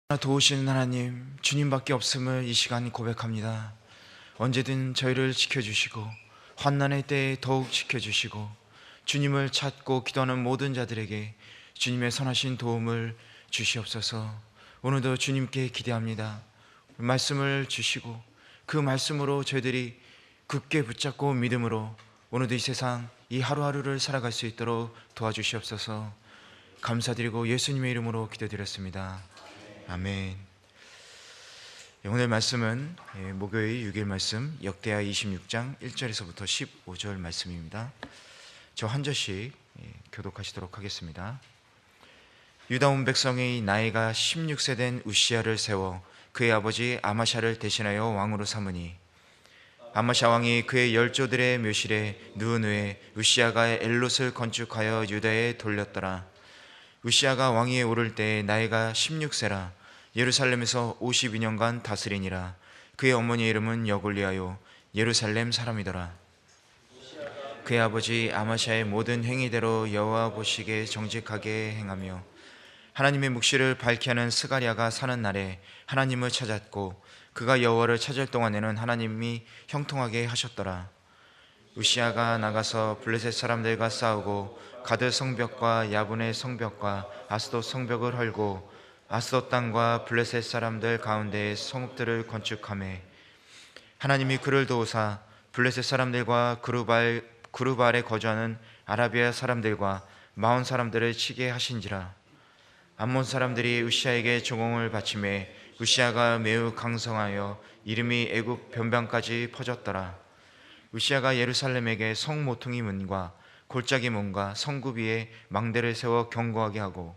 도우시는 하나님, 주님밖에 없음을 이 시간 고백합니다. 언제든 저희를 지켜주시고 환난의 때에 더욱 지켜주시고 주님을 찾고 기도하는 모든 자들에게 주님의 선하신 도움을 주시옵소서. 오늘도 주님께 기대합니다. 말씀을 주시고 그 말씀으로 저희들이 굳게 붙잡고 믿음으로 오늘도 이 세상 이 하루하루를 살아갈 수 있도록 도와주시옵소서. 감사드리고 예수님의 이름으로 기도드렸습니다. 아멘. 오늘 말씀은 목요일 6일 말씀 역대하 26장 1절에서부터 15절 말씀입니다. 저 한 절씩 교독하시도록 하겠습니다. 유다 온 백성이 나이가 16세 된 우시야를 세워 그의 아버지 아마샤를 대신하여 왕으로 삼으니 아마샤 왕이 그의 열조들의 묘실에 누운 후에 우시야가 엘롯을 건축하여 유다에 돌렸더라. 우시야가 왕위에 오를 때에 나이가 16세라 예루살렘에서 52년간 다스리니라. 그의 어머니의 이름은 여골리아요 예루살렘 사람이더라. 그의 아버지 아마샤의 모든 행위대로 여호와 보시기에 정직하게 행하며 하나님의 묵시를 밝히 하는 스가랴가 사는 날에 하나님을 찾았고 그가 여호와를 찾을 동안에는 하나님이 형통하게 하셨더라. 우시야가 나가서 블레셋 사람들과 싸우고 가드 성벽과 야분의 성벽과 아스돗 성벽을 헐고 아스돗 땅과 블레셋 사람들 가운데에 성읍들을 건축하매 하나님이 그를 도우사 블레셋 사람들과 그루발에 거주하는 아라비아 사람들과 마온 사람들을 치게 하신지라. 암몬 사람들이 우시야에게 조공을 바치매 우시야가 매우 강성하여 이름이 애굽 변방까지 퍼졌더라. 우시야가 예루살렘에게 성 모퉁이 문과 골짜기 문과 성굽 위에 망대를 세워 견고하게 하고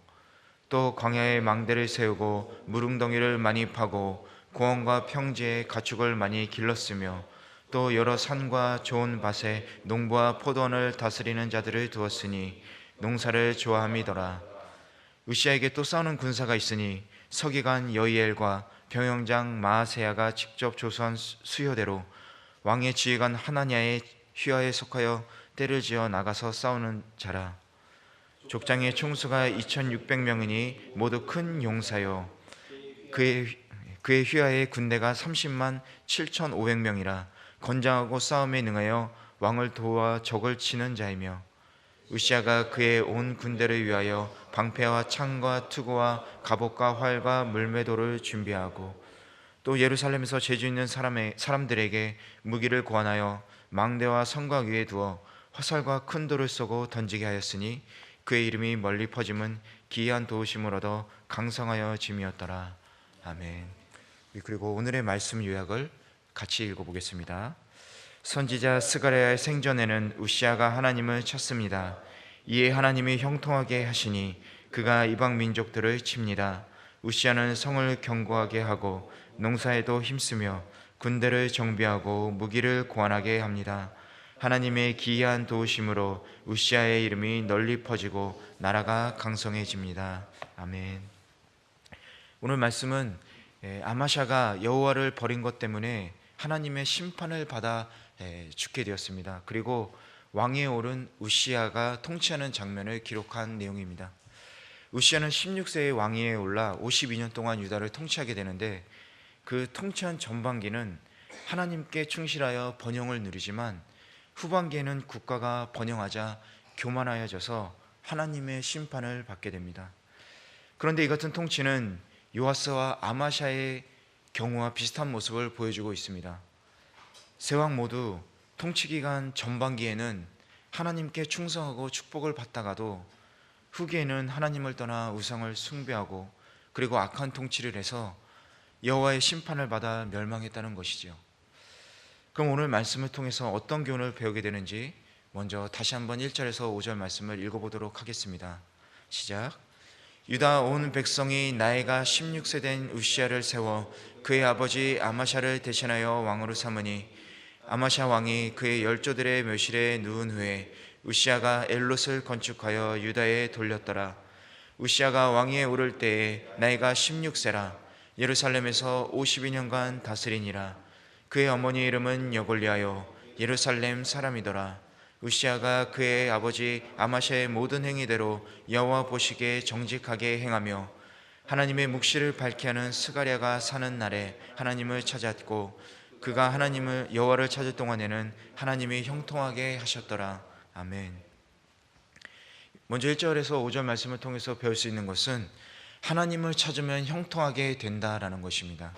또 광야에 망대를 세우고 무릉덩이를 많이 파고 고원과 평지에 가축을 많이 길렀으며 또 여러 산과 좋은 밭에 농부와 포도원을 다스리는 자들을 두었으니 농사를 좋아함이더라. 우시야에게 또 싸우는 군사가 있으니 서기관 여이엘과 병영장 마아세야가 직접 조소한 수효대로 왕의 지휘관 하나냐의 휘하에 속하여 떼를 지어 나가서 싸우는 자라. 족장의 총수가 2600명이니 모두 큰 용사요 그의 휘하에 군대가 30만 7500명이라 건장하고 싸움에 능하여 왕을 도와 적을 치는 자이며 우시야가 그의 온 군대를 위하여 방패와 창과 투구와 갑옷과 활과 물매도를 준비하고 또 예루살렘에서 재주 있는 사람들에게 무기를 고안하여 망대와 성곽 위에 두어 화살과 큰 돌을 쏘고 던지게 하였으니 그의 이름이 멀리 퍼짐은 기이한 도우심을 얻어 강성하여 짐이었더라. 아멘. 그리고 오늘의 말씀 요약을 같이 읽어보겠습니다. 선지자 스가랴의 생전에는 우시야가 하나님을 찾습니다. 이에 하나님이 형통하게 하시니 그가 이방 민족들을 칩니다. 우시야는 성을 견고하게 하고 농사에도 힘쓰며 군대를 정비하고 무기를 고안하게 합니다. 하나님의 기이한 도우심으로 우시야의 이름이 널리 퍼지고 나라가 강성해집니다. 아멘. 오늘 말씀은 아마샤가 여호와를 버린 것 때문에 하나님의 심판을 받아 죽게 되었습니다. 그리고 왕위에 오른 우시야가 통치하는 장면을 기록한 내용입니다. 우시야는 16세의 왕위에 올라 52년 동안 유다를 통치하게 되는데 그 통치한 전반기는 하나님께 충실하여 번영을 누리지만 후반기에는 국가가 번영하자 교만하여져서 하나님의 심판을 받게 됩니다. 그런데 이 같은 통치는 요아스와 아마샤의 경우와 비슷한 모습을 보여주고 있습니다. 세 왕 모두 통치기간 전반기에는 하나님께 충성하고 축복을 받다가도 후기에는 하나님을 떠나 우상을 숭배하고 그리고 악한 통치를 해서 여호와의 심판을 받아 멸망했다는 것이죠. 그럼 오늘 말씀을 통해서 어떤 교훈을 배우게 되는지 먼저 다시 한번 1절에서 5절 말씀을 읽어보도록 하겠습니다. 시작. 유다 온 백성이 나이가 16세 된 우시야를 세워 그의 아버지 아마샤를 대신하여 왕으로 삼으니 아마샤 왕이 그의 열조들의 묘실에 누운 후에 우시야가 엘롯을 건축하여 유다에 돌렸더라. 우시야가 왕위에 오를 때에 나이가 16세라 예루살렘에서 52년간 다스리니라. 그의 어머니의 이름은 여골리아요 예루살렘 사람이더라. 우시야가 그의 아버지 아마샤의 모든 행위대로 여호와 보시기에 정직하게 행하며 하나님의 묵시를 밝게 하는 스가랴가 사는 날에 하나님을 찾았고 그가 하나님을 여호와를 찾을 동안에는 하나님이 형통하게 하셨더라. 아멘. 먼저 1절에서 5절 말씀을 통해서 배울 수 있는 것은 하나님을 찾으면 형통하게 된다라는 것입니다.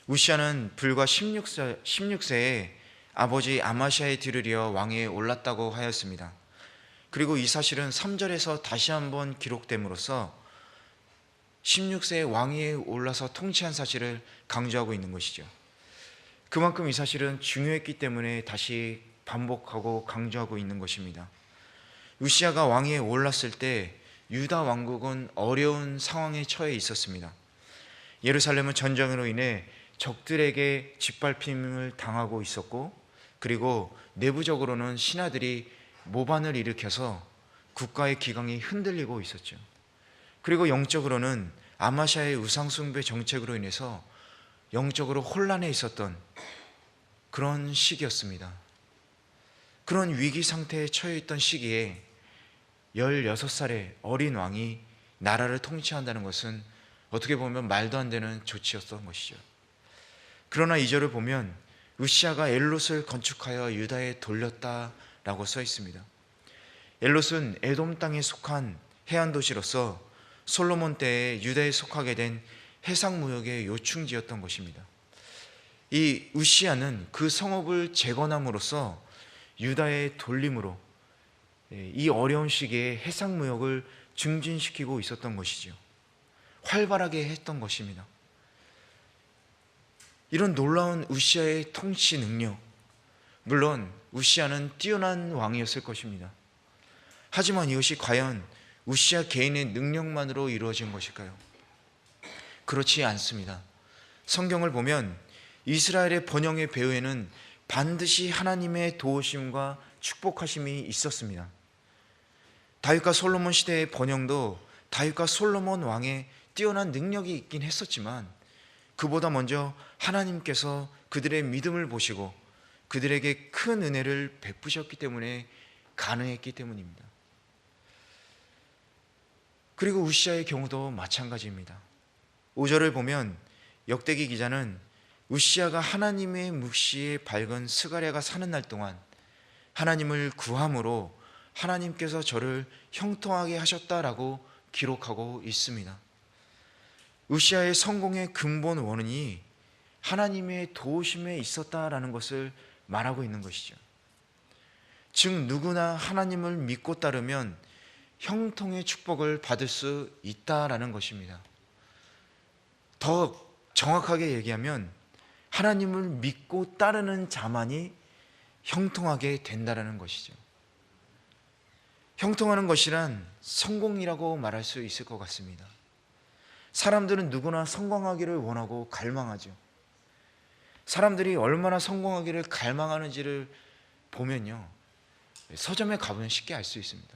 우시아는 불과 16세에 아버지 아마시아의 뒤를 이어 왕위에 올랐다고 하였습니다. 그리고 이 사실은 3절에서 다시 한번 기록됨으로써 16세에 왕위에 올라서 통치한 사실을 강조하고 있는 것이죠. 그만큼 이 사실은 중요했기 때문에 다시 반복하고 강조하고 있는 것입니다. 우시아가 왕위에 올랐을 때 유다 왕국은 어려운 상황에 처해 있었습니다. 예루살렘은 전쟁으로 인해 적들에게 짓밟힘을 당하고 있었고, 그리고 내부적으로는 신하들이 모반을 일으켜서 국가의 기강이 흔들리고 있었죠. 그리고 영적으로는 아마샤의 우상숭배 정책으로 인해서 영적으로 혼란해 있었던 그런 시기였습니다. 그런 위기 상태에 처해 있던 시기에 16살의 어린 왕이 나라를 통치한다는 것은 어떻게 보면 말도 안 되는 조치였던 것이죠. 그러나 2절을 보면 우시아가 엘롯을 건축하여 유다에 돌렸다라고 써 있습니다. 엘롯은 에돔 땅에 속한 해안 도시로서 솔로몬 때에 유다에 속하게 된 해상무역의 요충지였던 것입니다. 이 우시아는 그 성읍을 재건함으로써 유다의 돌림으로 이 어려운 시기에 해상무역을 증진시키고 있었던 것이죠. 활발하게 했던 것입니다. 이런 놀라운 우시아의 통치 능력, 물론 우시아는 뛰어난 왕이었을 것입니다. 하지만 이것이 과연 우시아 개인의 능력만으로 이루어진 것일까요? 그렇지 않습니다. 성경을 보면 이스라엘의 번영의 배후에는 반드시 하나님의 도우심과 축복하심이 있었습니다. 다윗과 솔로몬 시대의 번영도 다윗과 솔로몬 왕의 뛰어난 능력이 있긴 했었지만 그보다 먼저 하나님께서 그들의 믿음을 보시고 그들에게 큰 은혜를 베푸셨기 때문에 가능했기 때문입니다. 그리고 우시아의 경우도 마찬가지입니다. 5절을 보면 역대기 기자는 우시아가 하나님의 묵시에 밝은 스가랴가 사는 날 동안 하나님을 구함으로 하나님께서 저를 형통하게 하셨다라고 기록하고 있습니다. 우시아의 성공의 근본 원인이 하나님의 도우심에 있었다라는 것을 말하고 있는 것이죠. 즉 누구나 하나님을 믿고 따르면 형통의 축복을 받을 수 있다라는 것입니다. 더 정확하게 얘기하면 하나님을 믿고 따르는 자만이 형통하게 된다라는 것이죠. 형통하는 것이란 성공이라고 말할 수 있을 것 같습니다. 사람들은 누구나 성공하기를 원하고 갈망하죠. 사람들이 얼마나 성공하기를 갈망하는지를 보면요, 서점에 가보면 쉽게 알 수 있습니다.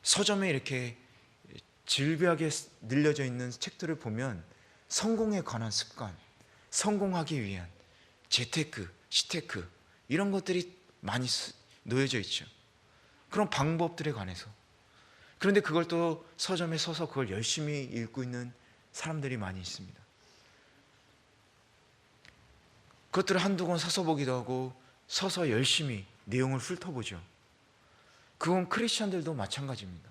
서점에 이렇게 질비하게 늘려져 있는 책들을 보면 성공에 관한 습관, 성공하기 위한 재테크, 시테크 이런 것들이 많이 놓여져 있죠. 그런 방법들에 관해서. 그런데 그걸 또 서점에 서서 그걸 열심히 읽고 있는 사람들이 많이 있습니다. 그것들을 한두 권 사서 보기도 하고 서서 열심히 내용을 훑어보죠. 그건 크리스천들도 마찬가지입니다.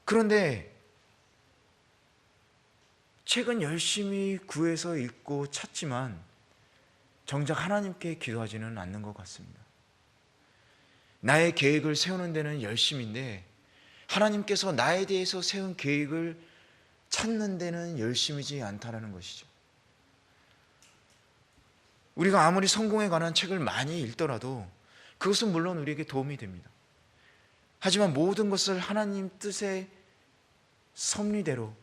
그런데 책은 열심히 구해서 읽고 찾지만 정작 하나님께 기도하지는 않는 것 같습니다. 나의 계획을 세우는 데는 열심인데 하나님께서 나에 대해서 세운 계획을 찾는 데는 열심이지 않다라는 것이죠. 우리가 아무리 성공에 관한 책을 많이 읽더라도 그것은 물론 우리에게 도움이 됩니다. 하지만 모든 것을 하나님 뜻의 섭리대로,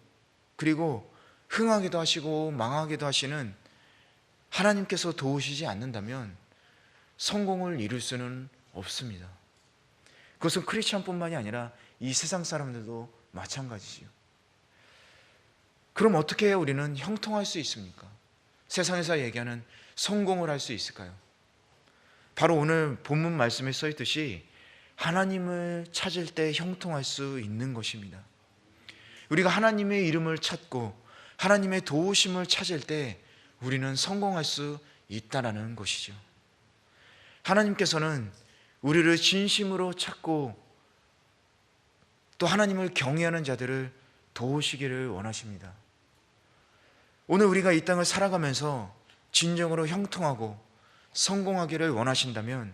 그리고 흥하게도 하시고 망하게도 하시는 하나님께서 도우시지 않는다면 성공을 이룰 수는 없습니다. 그것은 크리스천뿐만이 아니라 이 세상 사람들도 마찬가지지요. 그럼 어떻게 해야 우리는 형통할 수 있습니까? 세상에서 얘기하는 성공을 할 수 있을까요? 바로 오늘 본문 말씀에 써 있듯이 하나님을 찾을 때 형통할 수 있는 것입니다. 우리가 하나님의 이름을 찾고 하나님의 도우심을 찾을 때 우리는 성공할 수 있다라는 것이죠. 하나님께서는 우리를 진심으로 찾고 또 하나님을 경외하는 자들을 도우시기를 원하십니다. 오늘 우리가 이 땅을 살아가면서 진정으로 형통하고 성공하기를 원하신다면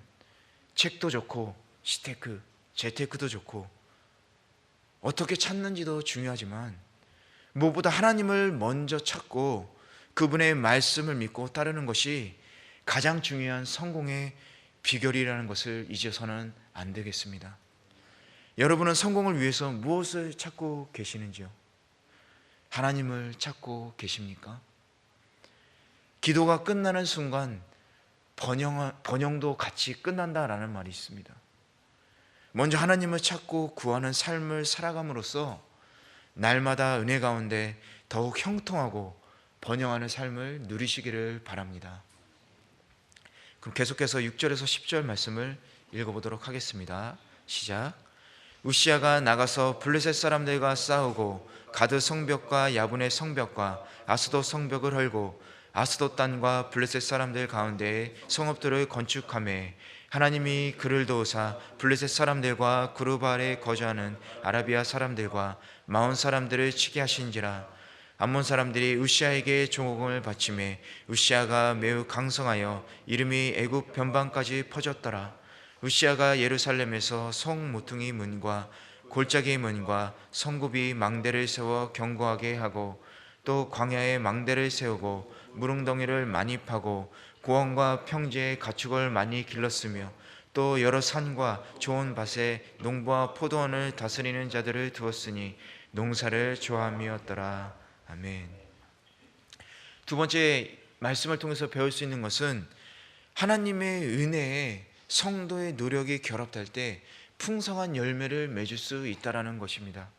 책도 좋고 시테크, 재테크도 좋고 어떻게 찾는지도 중요하지만 무엇보다 하나님을 먼저 찾고 그분의 말씀을 믿고 따르는 것이 가장 중요한 성공의 비결이라는 것을 잊어서는 안 되겠습니다. 여러분은 성공을 위해서 무엇을 찾고 계시는지요? 하나님을 찾고 계십니까? 기도가 끝나는 순간 번영도 같이 끝난다라는 말이 있습니다. 먼저 하나님을 찾고 구하는 삶을 살아감으로써 날마다 은혜 가운데 더욱 형통하고 번영하는 삶을 누리시기를 바랍니다. 그럼 계속해서 6절에서 10절 말씀을 읽어보도록 하겠습니다. 시작. 우시아가 나가서 블레셋 사람들과 싸우고 가드 성벽과 야분의 성벽과 아스돗 성벽을 헐고 아스돗 땅과 블레셋 사람들 가운데에 성읍들을 건축하매 하나님이 그를 도우사 블레셋 사람들과 그룹발에 거주하는 아라비아 사람들과 마온 사람들을 치게 하신지라. 암몬 사람들이 우시아에게 종옥을 바치매 우시아가 매우 강성하여 이름이 애굽 변방까지 퍼졌더라. 우시아가 예루살렘에서 성 모퉁이 문과 골짜기 문과 성굽이 망대를 세워 견고하게 하고 또 광야에 망대를 세우고 무릉덩이를 많이 파고 고원과 평지에 가축을 많이 길렀으며 또 여러 산과 좋은 밭에 농부와 포도원을 다스리는 자들을 두었으니 농사를 좋아함이었더라. 아멘. 두 번째 말씀을 통해서 배울 수 있는 것은 하나님의 은혜에 성도의 노력이 결합될 때 풍성한 열매를 맺을 수 있다는 것입니다.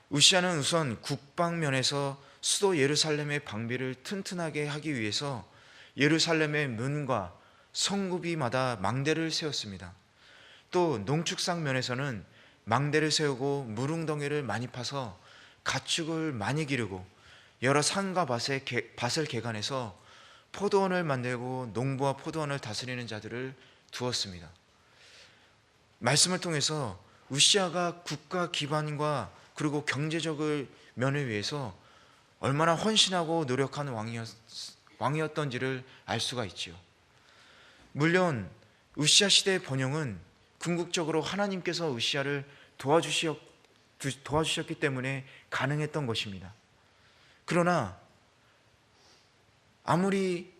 우시아는 우선 국방면에서 수도 예루살렘의 방비를 튼튼하게 하기 위해서 예루살렘의 문과 성구비마다 망대를 세웠습니다. 또 농축상 면에서는 망대를 세우고 무릉덩이를 많이 파서 가축을 많이 기르고 여러 산과 밭을 개간해서 포도원을 만들고 농부와 포도원을 다스리는 자들을 두었습니다. 말씀을 통해서 우시아가 국가 기반과 그리고 경제적을 면을 위해서 얼마나 헌신하고 노력한 왕이었던지를 알 수가 있지요. 물론 우시아 시대의 번영은 궁극적으로 하나님께서 우시아를 도와주셨기 때문에 가능했던 것입니다. 그러나 아무리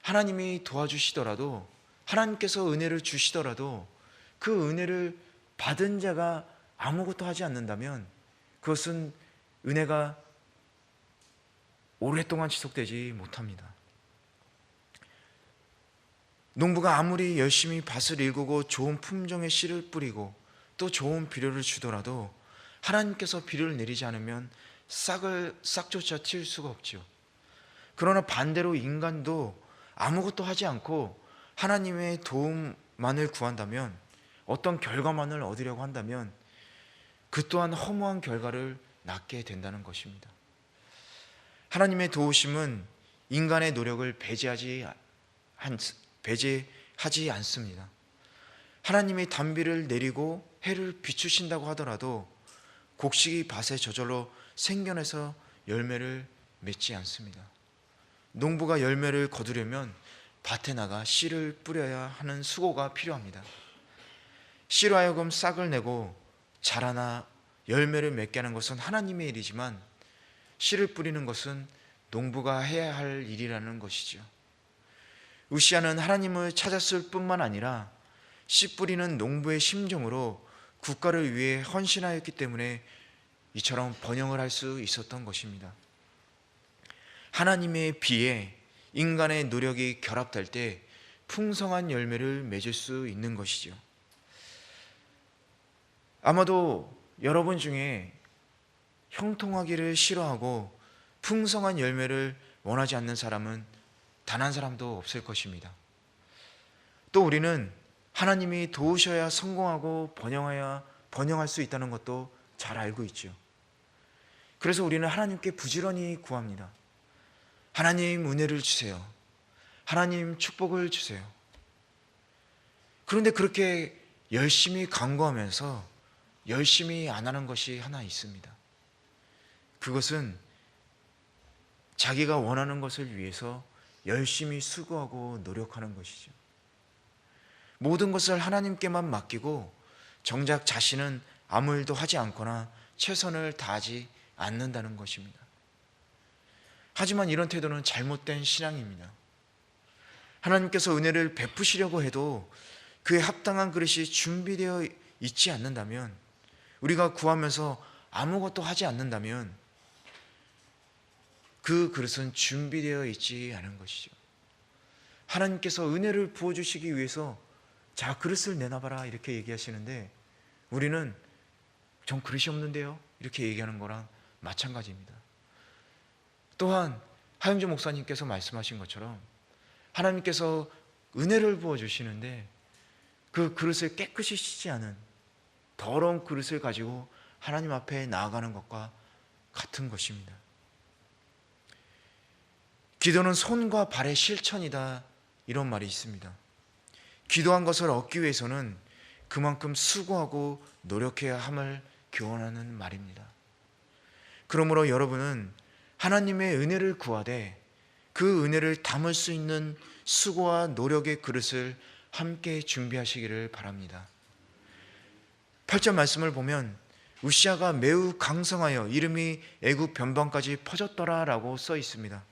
하나님이 도와주시더라도 하나님께서 은혜를 주시더라도 그 은혜를 받은 자가 아무것도 하지 않는다면 그것은 은혜가 오랫동안 지속되지 못합니다. 농부가 아무리 열심히 밭을 일구고 좋은 품종의 씨를 뿌리고 또 좋은 비료를 주더라도 하나님께서 비료를 내리지 않으면 싹조차 틔울 수가 없죠. 그러나 반대로 인간도 아무것도 하지 않고 하나님의 도움만을 구한다면, 어떤 결과만을 얻으려고 한다면 그 또한 허무한 결과를 낳게 된다는 것입니다. 하나님의 도우심은 인간의 노력을 배제하지 않습니다. 하나님이 단비를 내리고 해를 비추신다고 하더라도 곡식이 밭에 저절로 생겨나서 열매를 맺지 않습니다. 농부가 열매를 거두려면 밭에 나가 씨를 뿌려야 하는 수고가 필요합니다. 씨로 하여금 싹을 내고 자라나 열매를 맺게 하는 것은 하나님의 일이지만 씨를 뿌리는 것은 농부가 해야 할 일이라는 것이죠. 우시아는 하나님을 찾았을 뿐만 아니라 씨 뿌리는 농부의 심정으로 국가를 위해 헌신하였기 때문에 이처럼 번영을 할 수 있었던 것입니다. 하나님의 비에 인간의 노력이 결합될 때 풍성한 열매를 맺을 수 있는 것이죠. 아마도 여러분 중에 형통하기를 싫어하고 풍성한 열매를 원하지 않는 사람은 단 한 사람도 없을 것입니다. 또 우리는 하나님이 도우셔야 성공하고 번영할 수 있다는 것도 잘 알고 있죠. 그래서 우리는 하나님께 부지런히 구합니다. 하나님 은혜를 주세요. 하나님 축복을 주세요. 그런데 그렇게 열심히 간구하면서 열심히 안 하는 것이 하나 있습니다. 그것은 자기가 원하는 것을 위해서 열심히 수고하고 노력하는 것이죠. 모든 것을 하나님께만 맡기고 정작 자신은 아무 일도 하지 않거나 최선을 다하지 않는다는 것입니다. 하지만 이런 태도는 잘못된 신앙입니다. 하나님께서 은혜를 베푸시려고 해도 그에 합당한 그릇이 준비되어 있지 않는다면, 우리가 구하면서 아무것도 하지 않는다면 그 그릇은 준비되어 있지 않은 것이죠. 하나님께서 은혜를 부어주시기 위해서 자, 그릇을 내놔봐라 이렇게 얘기하시는데 우리는 전 그릇이 없는데요 이렇게 얘기하는 거랑 마찬가지입니다. 또한 하영주 목사님께서 말씀하신 것처럼 하나님께서 은혜를 부어주시는데 그 그릇을 깨끗이 씻지 않은 더러운 그릇을 가지고 하나님 앞에 나아가는 것과 같은 것입니다. 기도는 손과 발의 실천이다, 이런 말이 있습니다. 기도한 것을 얻기 위해서는 그만큼 수고하고 노력해야 함을 교훈하는 말입니다. 그러므로 여러분은 하나님의 은혜를 구하되 그 은혜를 담을 수 있는 수고와 노력의 그릇을 함께 준비하시기를 바랍니다. 8절 말씀을 보면 우시아가 매우 강성하여 이름이 애굽 변방까지 퍼졌더라 라고 써 있습니다.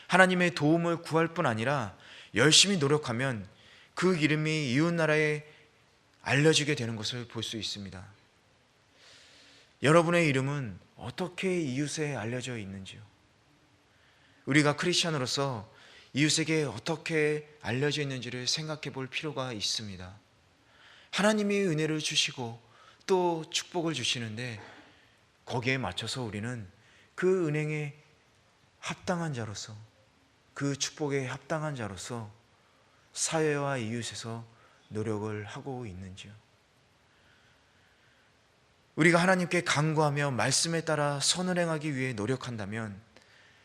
하나님의 도움을 구할 뿐 아니라 열심히 노력하면 그 이름이 이웃나라에 알려지게 되는 것을 볼 수 있습니다. 여러분의 이름은 어떻게 이웃에 알려져 있는지요? 우리가 크리스찬으로서 이웃에게 어떻게 알려져 있는지를 생각해 볼 필요가 있습니다. 하나님이 은혜를 주시고 또 축복을 주시는데 거기에 맞춰서 우리는 그 은행에 합당한 자로서, 그 축복에 합당한 자로서 사회와 이웃에서 노력을 하고 있는지요? 우리가 하나님께 간구하며 말씀에 따라 선을 행하기 위해 노력한다면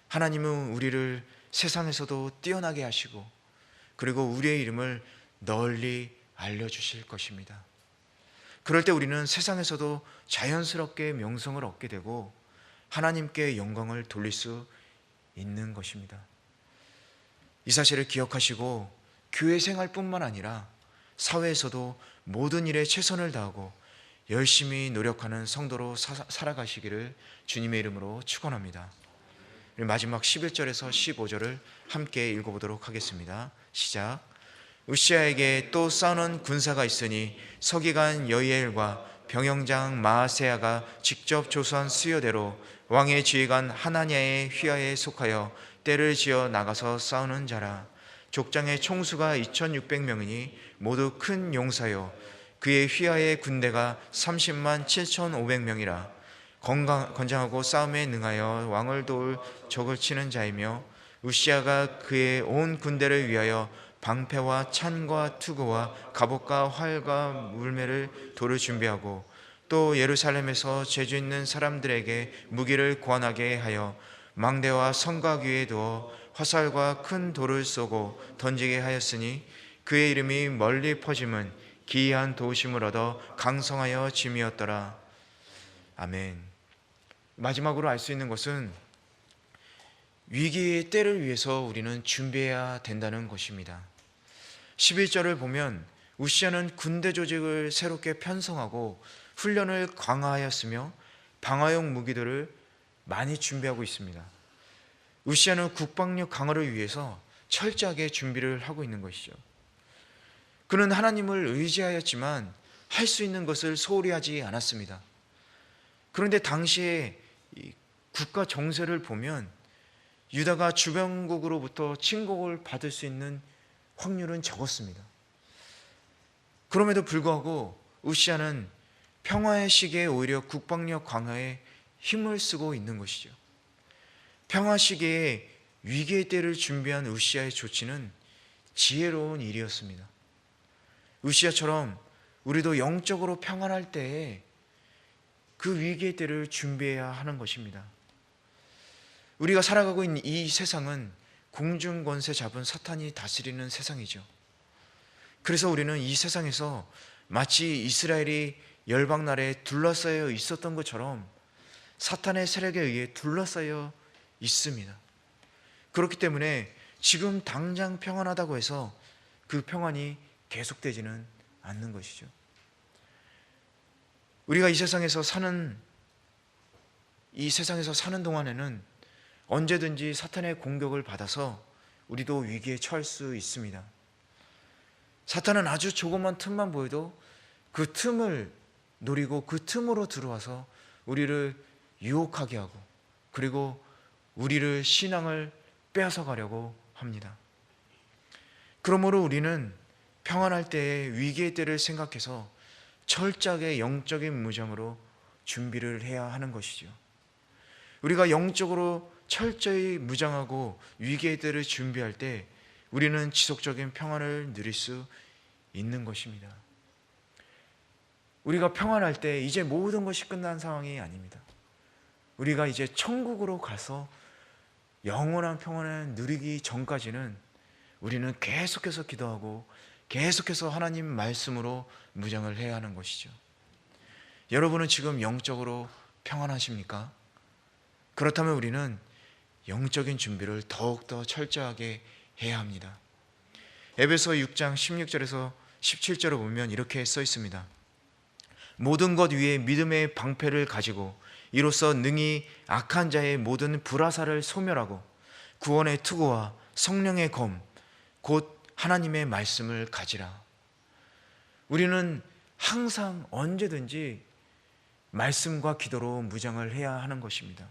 하나님은 우리를 세상에서도 뛰어나게 하시고 그리고 우리의 이름을 널리 알려주실 것입니다. 그럴 때 우리는 세상에서도 자연스럽게 명성을 얻게 되고 하나님께 영광을 돌릴 수 있는 것입니다. 이 사실을 기억하시고 교회 생활뿐만 아니라 사회에서도 모든 일에 최선을 다하고 열심히 노력하는 성도로 살아가시기를 주님의 이름으로 축원합니다. 마지막 11절에서 15절을 함께 읽어보도록 하겠습니다. 시작. 우시아에게 또 싸우는 군사가 있으니 서기관 여이엘과 병영장 마아세야가 직접 조수한 수여대로 왕의 지휘관 하나냐의 휘하에 속하여 떼를 지어 나가서 싸우는 자라. 족장의 총수가 2600명이니 모두 큰 용사요 그의 휘하의 군대가 30만 7500명이라. 건장하고 싸움에 능하여 왕을 도울 적을 치는 자이며 우시아가 그의 온 군대를 위하여 방패와 찬과 투구와 갑옷과 활과 물매를 돌을 준비하고 또 예루살렘에서 재주 있는 사람들에게 무기를 구원하게 하여 망대와 성곽 위에 두어 화살과 큰 돌을 쏘고 던지게 하였으니 그의 이름이 멀리 퍼짐은 기이한 도우심을 얻어 강성하여 짐이었더라. 아멘. 마지막으로 알 수 있는 것은 위기의 때를 위해서 우리는 준비해야 된다는 것입니다. 11절을 보면 우시아는 군대 조직을 새롭게 편성하고 훈련을 강화하였으며 방어용 무기들을 많이 준비하고 있습니다. 우시아는 국방력 강화를 위해서 철저하게 준비를 하고 있는 것이죠. 그는 하나님을 의지하였지만 할 수 있는 것을 소홀히 하지 않았습니다. 그런데 당시에 국가 정세를 보면 유다가 주변국으로부터 침공을 받을 수 있는 확률은 적었습니다. 그럼에도 불구하고 우시아는 평화의 시기에 오히려 국방력 강화에 힘을 쓰고 있는 것이죠. 평화 시기에 위기의 때를 준비한 우시아의 조치는 지혜로운 일이었습니다. 우시아처럼 우리도 영적으로 평안할 때에 그 위기의 때를 준비해야 하는 것입니다. 우리가 살아가고 있는 이 세상은 공중권세 잡은 사탄이 다스리는 세상이죠. 그래서 우리는 이 세상에서 마치 이스라엘이 열방날에 둘러싸여 있었던 것처럼 사탄의 세력에 의해 둘러싸여 있습니다. 그렇기 때문에 지금 당장 평안하다고 해서 그 평안이 계속되지는 않는 것이죠. 우리가 이 세상에서 사는 동안에는 언제든지 사탄의 공격을 받아서 우리도 위기에 처할 수 있습니다. 사탄은 아주 조그만 틈만 보여도 그 틈을 노리고 그 틈으로 들어와서 우리를 유혹하게 하고, 그리고 우리를 신앙을 빼앗아 가려고 합니다. 그러므로 우리는 평안할 때의 위기의 때를 생각해서 철저하게 영적인 무장으로 준비를 해야 하는 것이죠. 우리가 영적으로 철저히 무장하고 위기의 때를 준비할 때 우리는 지속적인 평안을 누릴 수 있는 것입니다. 우리가 평안할 때 이제 모든 것이 끝난 상황이 아닙니다. 우리가 이제 천국으로 가서 영원한 평안을 누리기 전까지는 우리는 계속해서 기도하고 계속해서 하나님 말씀으로 무장을 해야 하는 것이죠. 여러분은 지금 영적으로 평안하십니까? 그렇다면 우리는 영적인 준비를 더욱더 철저하게 해야 합니다. 에베소 6장 16절에서 17절을 보면 이렇게 써 있습니다. 모든 것 위에 믿음의 방패를 가지고 이로써 능히 악한 자의 모든 불화살을 소멸하고 구원의 투구와 성령의 검 곧 하나님의 말씀을 가지라. 우리는 항상 언제든지 말씀과 기도로 무장을 해야 하는 것입니다.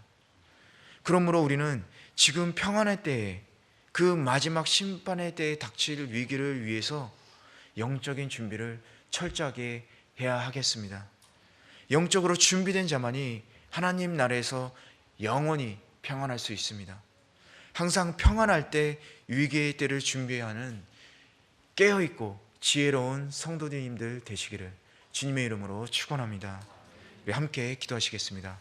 그러므로 우리는 지금 평안의 때에, 그 마지막 심판의 때에 닥칠 위기를 위해서 영적인 준비를 철저하게 해야 하겠습니다. 영적으로 준비된 자만이 하나님 나라에서 영원히 평안할 수 있습니다. 항상 평안할 때 위기의 때를 준비해야 하는 깨어있고 지혜로운 성도님들 되시기를 주님의 이름으로 축원합니다. 우리 함께 기도하시겠습니다.